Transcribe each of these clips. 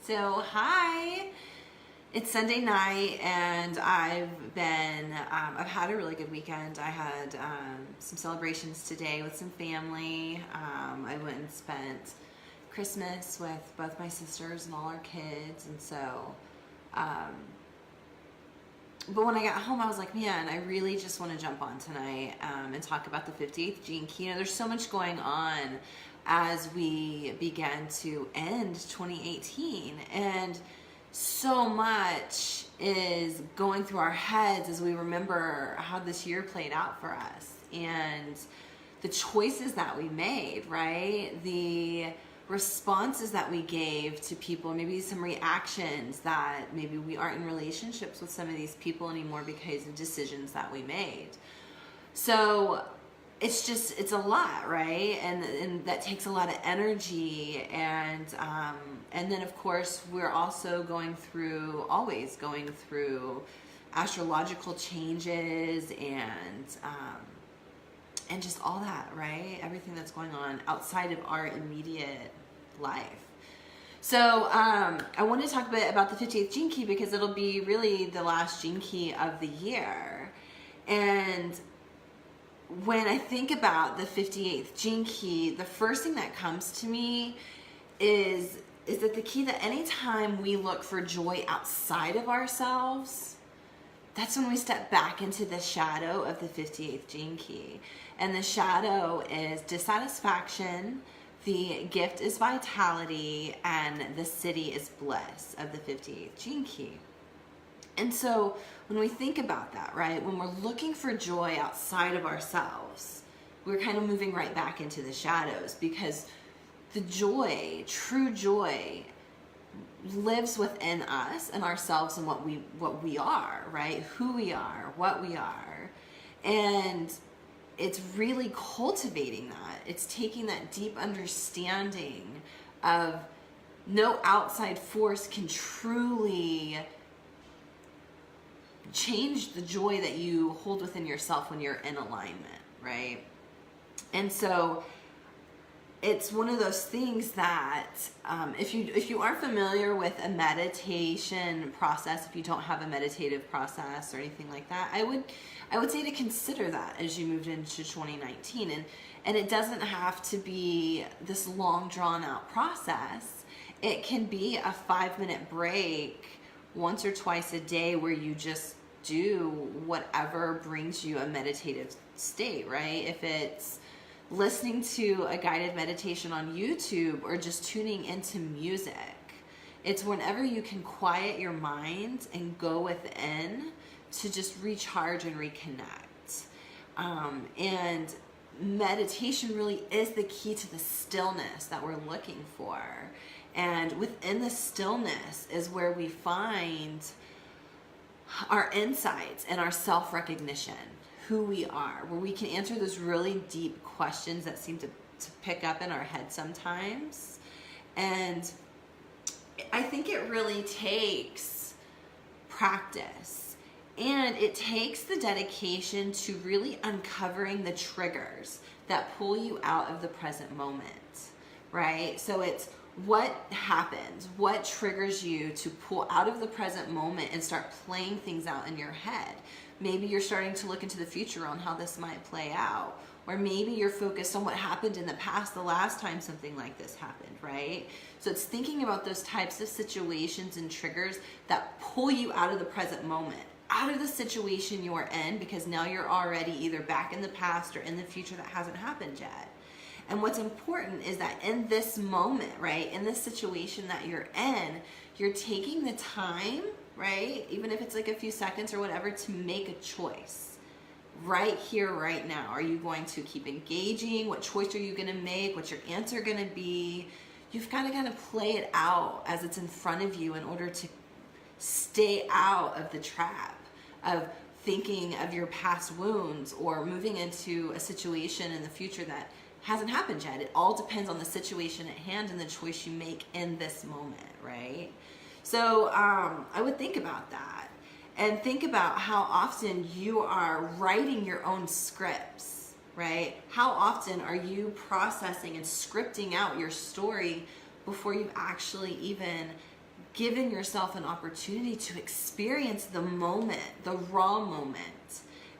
So, hi. It's Sunday night, and I've had a really good weekend. I had some celebrations today with some family. I went and spent Christmas with both my sisters and all our kids, and so, but when I got home, I was like, man, I really just want to jump on tonight and talk about the 58th Gene Key. You know, there's so much going on as we began to end 2018, and so much is going through our heads as we remember how this year played out for us and the choices that we made, right? The responses that we gave to people, maybe some reactions that maybe we aren't in relationships with some of these people anymore because of decisions that we made. So it's a lot, right? And that takes a lot of energy, and then of course we're also always going through astrological changes and just all that, right? Everything that's going on outside of our immediate life. So I want to talk a bit about the 58th Gene Key because it'll be really the last Gene Key of the year. And when I think about the 58th Gene Key, the first thing that comes to me is that the key that anytime we look for joy outside of ourselves, that's when we step back into the shadow of the 58th Gene Key. And the shadow is dissatisfaction, the gift is vitality, and the Siddhi is bliss of the 58th Gene Key. And so when we think about that, right, when we're looking for joy outside of ourselves, we're kind of moving right back into the shadows, because the joy, true joy, lives within us and ourselves and what we are, right? Who we are, what we are. And it's really cultivating that. It's taking that deep understanding of no outside force can truly change the joy that you hold within yourself when you're in alignment, right? And so it's one of those things that if you aren't familiar with a meditation process, if you don't have a meditative process or anything like that, I would say to consider that as you moved into 2019. And it doesn't have to be this long drawn out process. It can be a 5-minute break once or twice a day where you just do whatever brings you a meditative state, right? If it's listening to a guided meditation on YouTube or just tuning into music, it's whenever you can quiet your mind and go within to just recharge and reconnect. And meditation really is the key to the stillness that we're looking for. And within the stillness is where we find our insights and our self-recognition, who we are, where we can answer those really deep questions that seem to pick up in our head sometimes. And I think it really takes practice, and it takes the dedication to really uncovering the triggers that pull you out of the present moment, right? So it's what happens, what triggers you to pull out of the present moment and start playing things out in your head. Maybe you're starting to look into the future on how this might play out. Or maybe you're focused on what happened in the past the last time something like this happened, right? So it's thinking about those types of situations and triggers that pull you out of the present moment, out of the situation you're in, because now you're already either back in the past or in the future that hasn't happened yet. And what's important is that in this moment, right, in this situation that you're in, you're taking the time, right, even if it's like a few seconds or whatever, to make a choice right here, right now. Are you going to keep engaging? What choice are you going to make? What's your answer going to be? You've kind of got to play it out as it's in front of you in order to stay out of the trap of thinking of your past wounds or moving into a situation in the future that hasn't happened yet. It all depends on the situation at hand and the choice you make in this moment, right? So I would think about that and think about how often you are writing your own scripts, right? How often are you processing and scripting out your story before you've actually even given yourself an opportunity to experience the moment, the raw moment,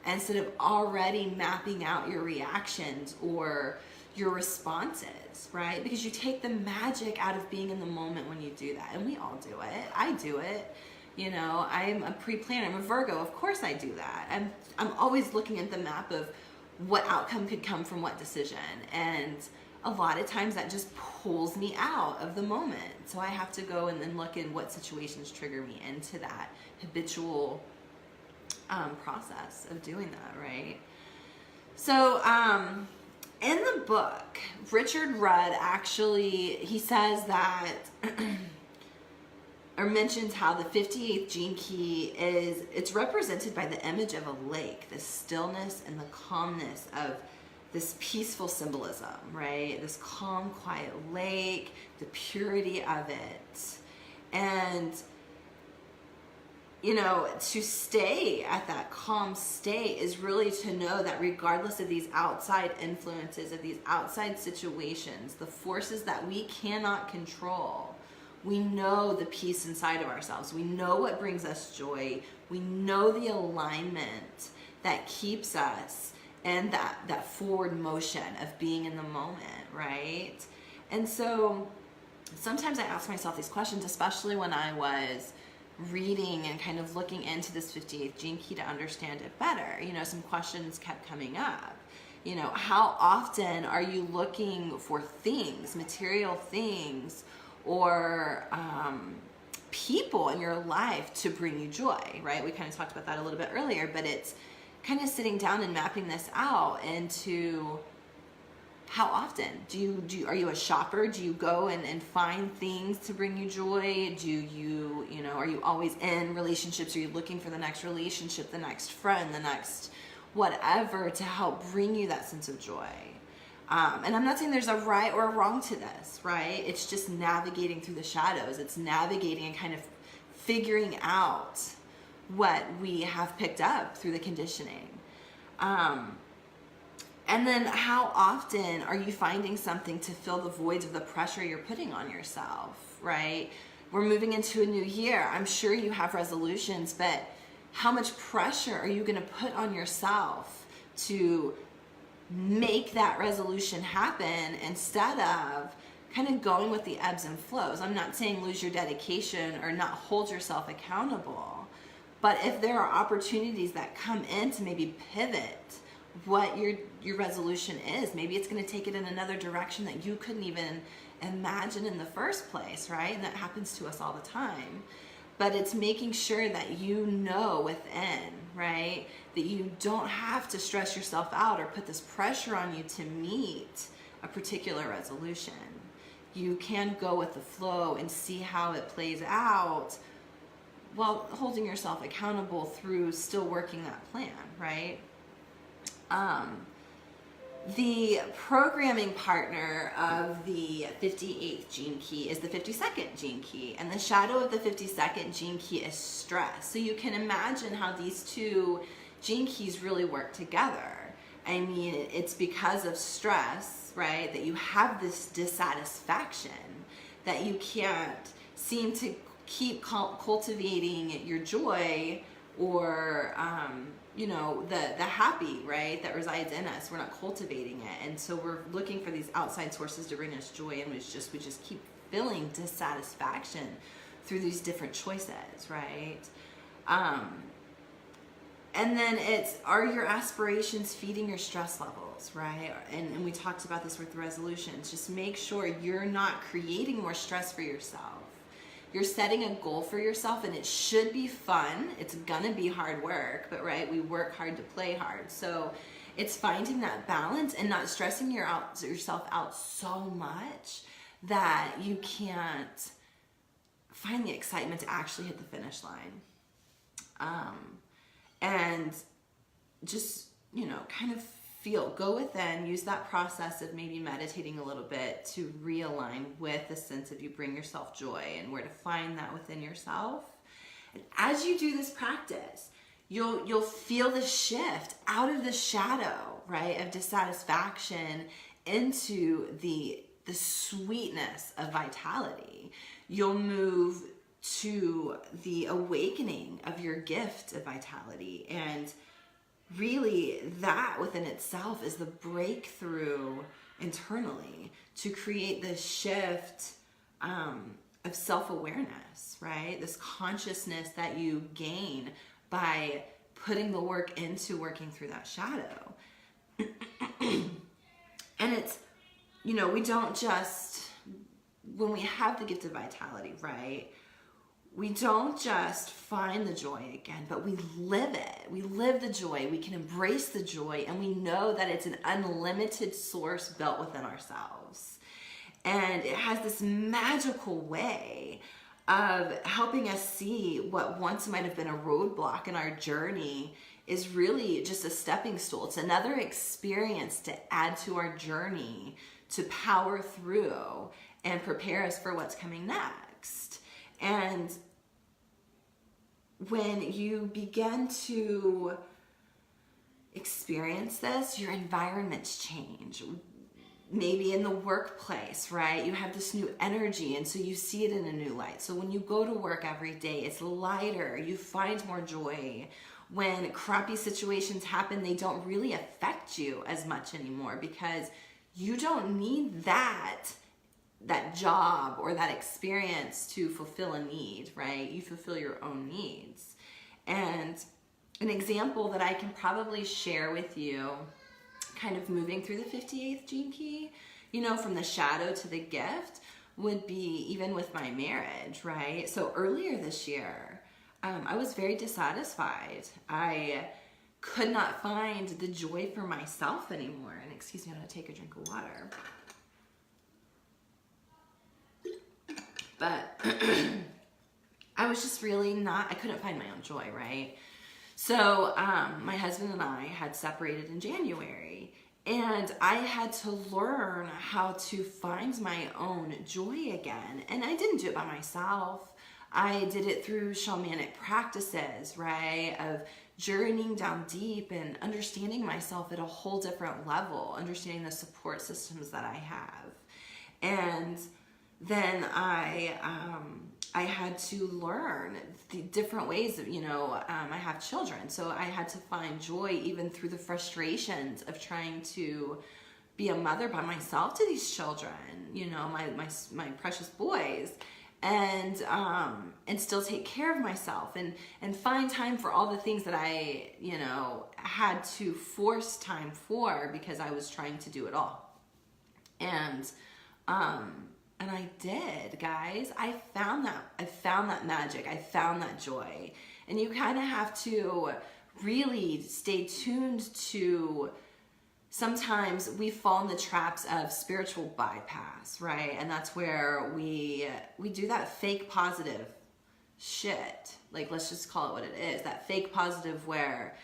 instead of already mapping out your reactions or your responses, right? Because you take the magic out of being in the moment when you do that. And we all do it. I do it. You know, I'm a pre-planner. I'm a Virgo. Of course I do that. I'm always looking at the map of what outcome could come from what decision. And a lot of times that just pulls me out of the moment. So I have to go and then look in what situations trigger me into that habitual process of doing that, right? So in the book, Richard Rudd actually, he says that, or mentions how the 58th gene key it's represented by the image of a lake, the stillness and the calmness of this peaceful symbolism, right? This calm, quiet lake, the purity of it. And, you know, to stay at that calm state is really to know that regardless of these outside influences, of these outside situations, the forces that we cannot control, we know the peace inside of ourselves. We know what brings us joy. We know the alignment that keeps us and that forward motion of being in the moment, right? And so sometimes I ask myself these questions, especially when I was reading and kind of looking into this 58th gene key to understand it better. You know, some questions kept coming up. You know, how often are you looking for things, material things, or people in your life to bring you joy, right? We kind of talked about that a little bit earlier, but it's kind of sitting down and mapping this out into how often are you a shopper? Do you go and find things to bring you joy? Do you know, are you always in relationships? Are you looking for the next relationship, the next friend, the next whatever to help bring you that sense of joy? And I'm not saying there's a right or a wrong to this, right? It's just navigating through the shadows. It's navigating and kind of figuring out what we have picked up through the conditioning. And then how often are you finding something to fill the voids of the pressure you're putting on yourself, right? We're moving into a new year. I'm sure you have resolutions, but how much pressure are you going to put on yourself to make that resolution happen instead of kind of going with the ebbs and flows? I'm not saying lose your dedication or not hold yourself accountable, but if there are opportunities that come in to maybe pivot what your resolution is, maybe it's going to take it in another direction that you couldn't even imagine in the first place, right? And that happens to us all the time. But it's making sure that you know within, right, that you don't have to stress yourself out or put this pressure on you to meet a particular resolution. You can go with the flow and see how it plays out while holding yourself accountable through still working that plan, right? The programming partner of the 58th gene key is the 52nd gene key, and the shadow of the 52nd gene key is stress. So you can imagine how these two gene keys really work together. I mean, it's because of stress, right, that you have this dissatisfaction, that you can't seem to keep cultivating your joy or you know, the happy, right, that resides in us. We're not cultivating it, and so we're looking for these outside sources to bring us joy, and we just keep feeling dissatisfaction through these different choices, right? And then are your aspirations feeding your stress levels, right? And we talked about this with resolutions. Just make sure you're not creating more stress for yourself. You're setting a goal for yourself, and it should be fun. It's gonna be hard work, but right, we work hard to play hard. So it's finding that balance and not stressing yourself out so much that you can't find the excitement to actually hit the finish line. And just, you know, kind of go within, use that process of maybe meditating a little bit to realign with the sense of you bring yourself joy and where to find that within yourself. And as you do this practice, you'll feel the shift out of the shadow, right, of dissatisfaction into the sweetness of vitality. You'll move to the awakening of your gift of vitality. And really, that within itself is the breakthrough internally to create this shift of self-awareness, right? This consciousness that you gain by putting the work into working through that shadow. And it's, you know, we don't just, when we have the gift of vitality, right? We don't just find the joy again, but we live it. We live the joy. We can embrace the joy, and we know that it's an unlimited source built within ourselves. And it has this magical way of helping us see what once might have been a roadblock in our journey is really just a stepping stool. It's another experience to add to our journey to power through and prepare us for what's coming next. And when you begin to experience this, your environments change. Maybe in the workplace, right? You have this new energy, and so you see it in a new light. So when you go to work every day, it's lighter. You find more joy. When crappy situations happen, they don't really affect you as much anymore because you don't need that job or that experience to fulfill a need, right? You fulfill your own needs. And an example that I can probably share with you, kind of moving through the 58th gene key, you know, from the shadow to the gift, would be even with my marriage, right? So earlier this year, I was very dissatisfied. I could not find the joy for myself anymore. And excuse me, I'm gonna take a drink of water. But I was just really I couldn't find my own joy, right? So my husband and I had separated in January, and I had to learn how to find my own joy again. And I didn't do it by myself. I did it through shamanic practices, right? Of journeying down deep and understanding myself at a whole different level, understanding the support systems that I have. And then I had to learn the different ways of, you know, I have children, so I had to find joy even through the frustrations of trying to be a mother by myself to these children, you know, my precious boys, and still take care of myself and find time for all the things that I, you know, had to force time for because I was trying to do it all. And I did, guys. I found that magic. I found that joy. And you kind of have to really stay tuned to, sometimes we fall in the traps of spiritual bypass, right? And that's where we do that fake positive shit. Like, let's just call it what it is. That fake positive where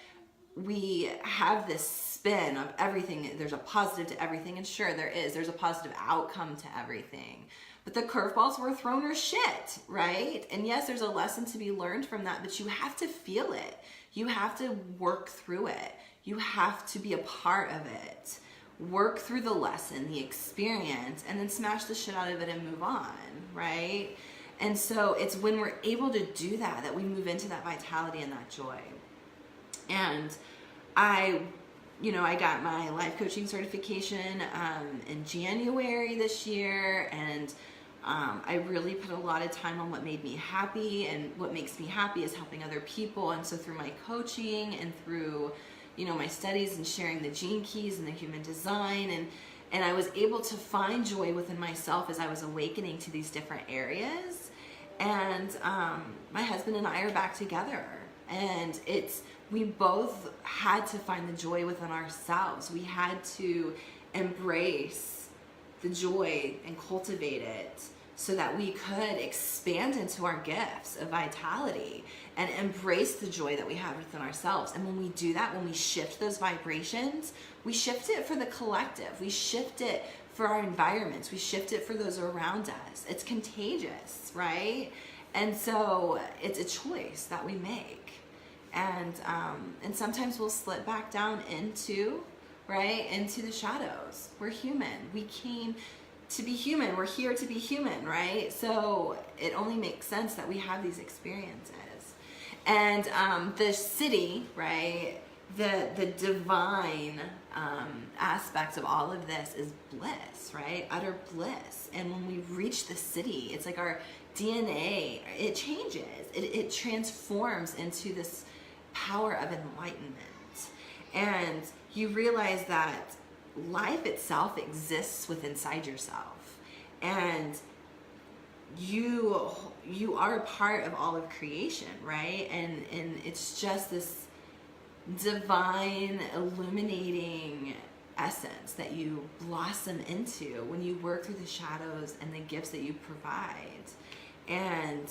we have this spin of everything. There's a positive to everything, and sure, there's a positive outcome to everything, but the curveballs we're thrown are shit, right? And yes, there's a lesson to be learned from that, but you have to feel it. You have to work through it. You have to be a part of it. Work through the lesson, the experience, and then smash the shit out of it and move on, right? And so it's when we're able to do that we move into that vitality and that joy. And I got my life coaching certification in January this year, and I really put a lot of time on what made me happy, and what makes me happy is helping other people. And so through my coaching and through, you know, my studies and sharing the gene keys and the human design, and I was able to find joy within myself as I was awakening to these different areas. And my husband and I are back together, and we both had to find the joy within ourselves. We had to embrace the joy and cultivate it so that we could expand into our gifts of vitality and embrace the joy that we have within ourselves. And when we do that, when we shift those vibrations, we shift it for the collective. We shift it for our environments. We shift it for those around us. It's contagious, right? And so it's a choice that we make. And sometimes we'll slip back down into the shadows. We're human. We came to be human. We're here to be human, right? So it only makes sense that we have these experiences. And the Siddhi, right, the divine aspect of all of this is bliss, right? Utter bliss. And when we reach the Siddhi, it's like our DNA, it changes. It transforms into this power of enlightenment. And you realize that life itself exists within inside yourself. And you are a part of all of creation, right? And it's just this divine illuminating essence that you blossom into when you work through the shadows and the gifts that you provide. And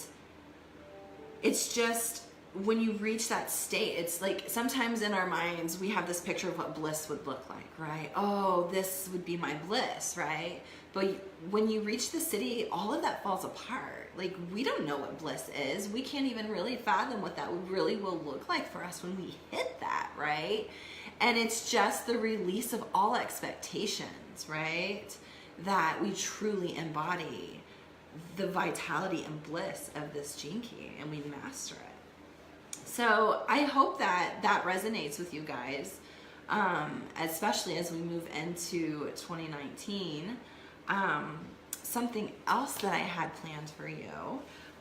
it's just, when you reach that state, it's like sometimes in our minds we have this picture of what bliss would look like, right? Oh, this would be my bliss, right? But when you reach the Siddhi, all of that falls apart. Like, we don't know what bliss is. We can't even really fathom what that really will look like for us when we hit that, right? And it's just the release of all expectations, right? That we truly embody the vitality and bliss of this gene key, and we master it. So I hope that that resonates with you guys, especially as we move into 2019. Something else that I had planned for you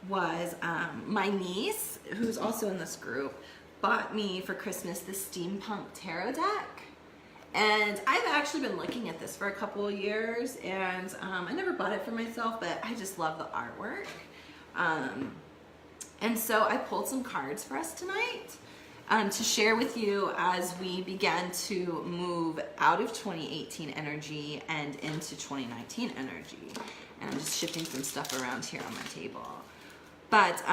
was my niece, who's also in this group, bought me for Christmas the Steampunk Tarot deck. And I've actually been looking at this for a couple of years, and I never bought it for myself, but I just love the artwork. And so I pulled some cards for us tonight to share with you as we began to move out of 2018 energy and into 2019 energy. And I'm just shifting some stuff around here on my table. But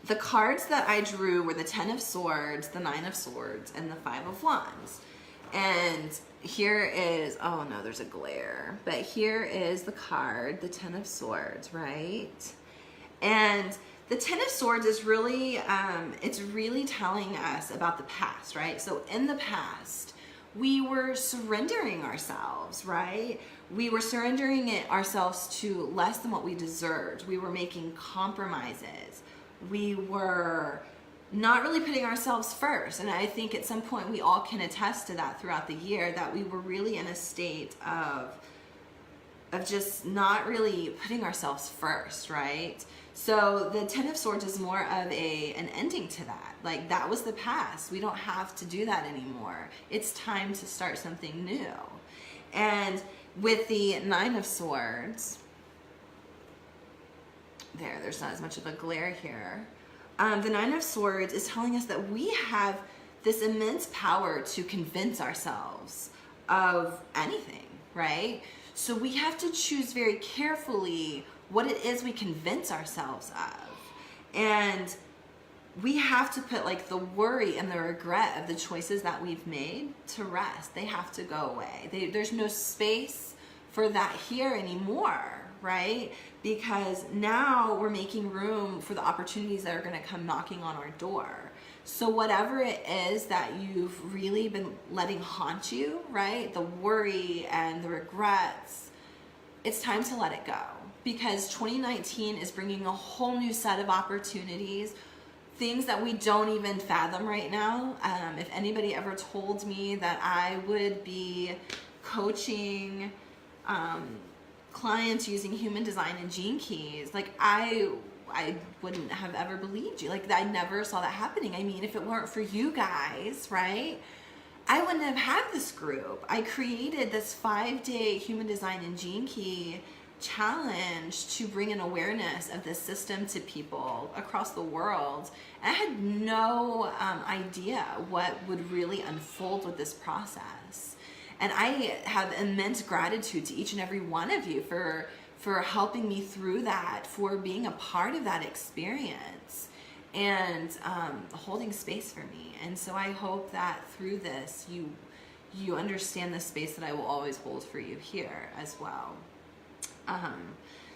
the cards that I drew were the 10 of Swords, the 9 of Swords, and the 5 of Wands. And here is, oh no, there's a glare. But here is the card, the 10 of Swords, right? And the 10 of Swords is really, it's really telling us about the past, right? So in the past, we were surrendering ourselves, right? We were surrendering ourselves to less than what we deserved. We were making compromises. We were not really putting ourselves first. And I think at some point we all can attest to that throughout the year, that we were really in a state of just not really putting ourselves first, right? So the 10 of Swords is more of an ending to that. Like, that was the past. We don't have to do that anymore. It's time to start something new. And with the 9 of Swords, there's not as much of a glare here. The 9 of Swords is telling us that we have this immense power to convince ourselves of anything, right? So we have to choose very carefully what it is we convince ourselves of. And we have to put like the worry and the regret of the choices that we've made to rest. They have to go away. There's no space for that here anymore, right? Because now we're making room for the opportunities that are going to come knocking on our door. So whatever it is that you've really been letting haunt you, right? The worry and the regrets, it's time to let it go. Because 2019 is bringing a whole new set of opportunities, things that we don't even fathom right now. If anybody ever told me that I would be coaching clients using human design and gene keys, like I wouldn't have ever believed you. Like, I never saw that happening. I mean, if it weren't for you guys, right, I wouldn't have had this group. I created this 5-day human design and gene key challenge to bring an awareness of this system to people across the world. And I had no idea what would really unfold with this process. And I have immense gratitude to each and every one of you for helping me through that, for being a part of that experience, and holding space for me. And so I hope that through this, you understand the space that I will always hold for you here as well.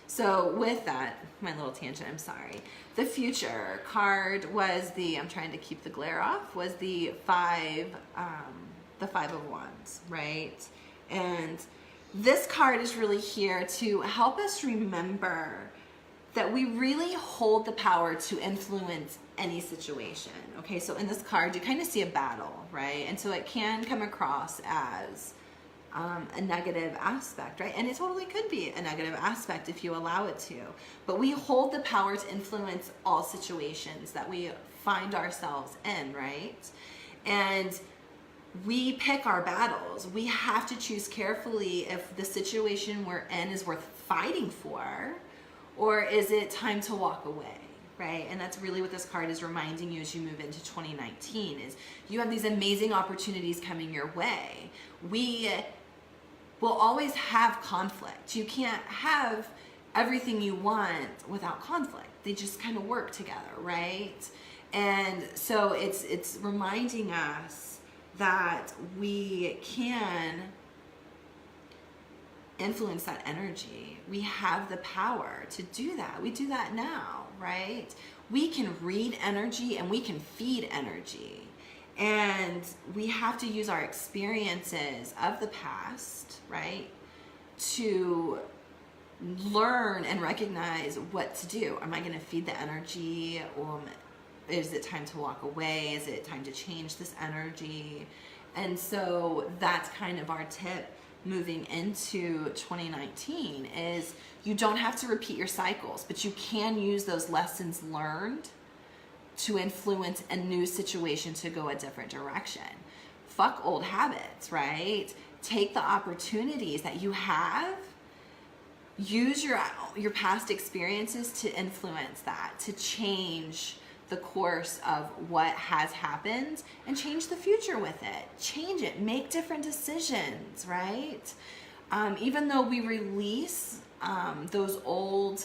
So with that, my little tangent, I'm sorry. The future card was I'm trying to keep the glare off, was the 5 of Wands, right? And this card is really here to help us remember that we really hold the power to influence any situation. Okay, so in this card, you kind of see a battle, right? And so it can come across as a negative aspect, right? And it totally could be a negative aspect if you allow it to. But we hold the power to influence all situations that we find ourselves in, right? And we pick our battles. We have to choose carefully if the situation we're in is worth fighting for, or is it time to walk away, right? And that's really what this card is reminding you as you move into 2019, is you have these amazing opportunities coming your way. We will always have conflict. You can't have everything you want without conflict. They just kind of work together, right? And so it's reminding us that we can influence that energy. We have the power to do that. We do that now, right? We can read energy and we can feed energy. And we have to use our experiences of the past, right, to learn and recognize what to do. Am I going to feed the energy? Is it time to walk away? Is it time to change this energy? And so that's kind of our tip moving into 2019, is you don't have to repeat your cycles, but you can use those lessons learned to influence a new situation to go a different direction. Fuck old habits, right? Take the opportunities that you have. Use your past experiences to influence that, to change the course of what has happened and change the future with it. Change it, make different decisions, right? Even though we release those old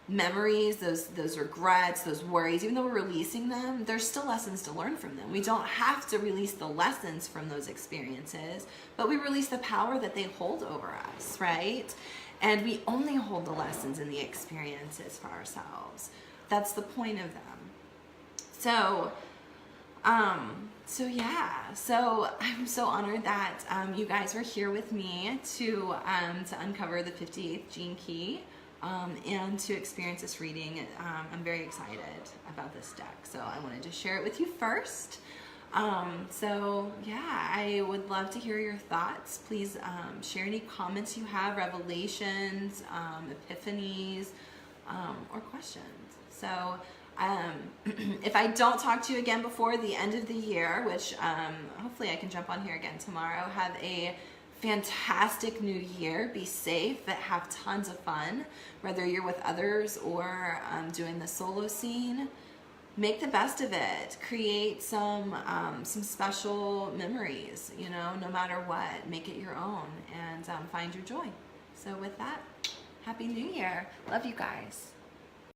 memories, those regrets, those worries, even though we're releasing them, there's still lessons to learn from them. We don't have to release the lessons from those experiences, but we release the power that they hold over us, right? And we only hold the lessons and the experiences for ourselves. That's the point of them. So yeah, so I'm so honored that you guys were here with me to uncover the 58th gene key and to experience this reading. I'm very excited about this deck, so I wanted to share it with you first. So yeah, I would love to hear your thoughts. Please share any comments you have, revelations, epiphanies, or questions. So if I don't talk to you again before the end of the year, which hopefully I can jump on here again tomorrow, have a fantastic new year. Be safe, but have tons of fun, whether you're with others or doing the solo scene. Make the best of it. Create some special memories, you know, no matter what. Make it your own and find your joy. So with that, Happy New Year. Love you guys.